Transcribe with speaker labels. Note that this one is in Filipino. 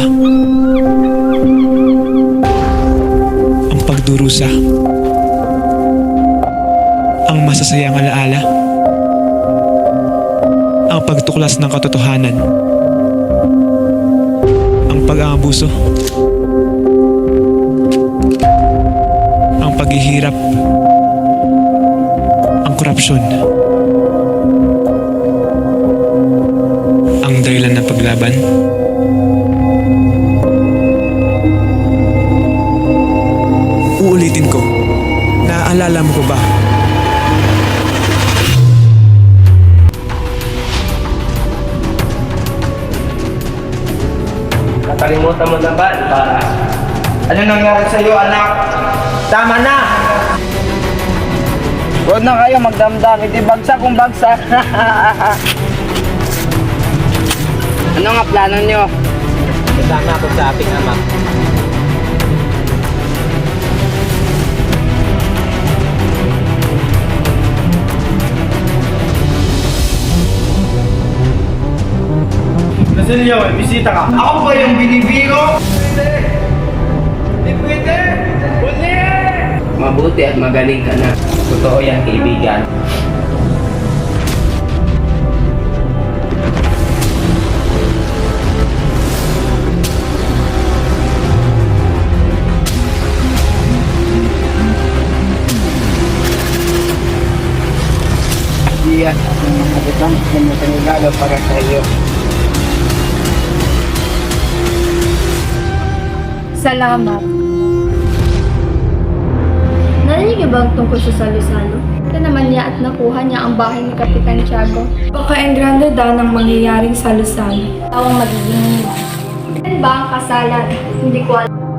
Speaker 1: Ang pagdurusa. Ang masasayang alaala. Ang pagtuklas ng katotohanan. Ang pag-aabuso. Ang paghihirap. Ang korupsyon. Ang dahilan ng paglaban. Uulitin ko. Naaalala mo ko ba?
Speaker 2: Nakalimutan mo na ba? Ano nangyari sa'yo, anak? Tama na! Huwag na kayo magdamdam, hindi bagsak kung bagsak. Ano nga plano nyo? Kasama ako sa ating ama. Basilio, may bisita ka. Ako ba yung binibiro? Pwede! Hindi pwede! Huli! Mabuti at magaling ka na. Totoo yan, kaibigan. Iyan, ang regalo para sa iyo.
Speaker 3: Salamat. Narinig niyo ba ang tungkol sa salo-salo? Ito naman niya at nakuha niya ang bahay ni Kapitan Tiago. Baka engrande daw ng mangyayaring salo-salo. Tawang magiging niya. Yan ba ang kasalan? Hindi ko alam.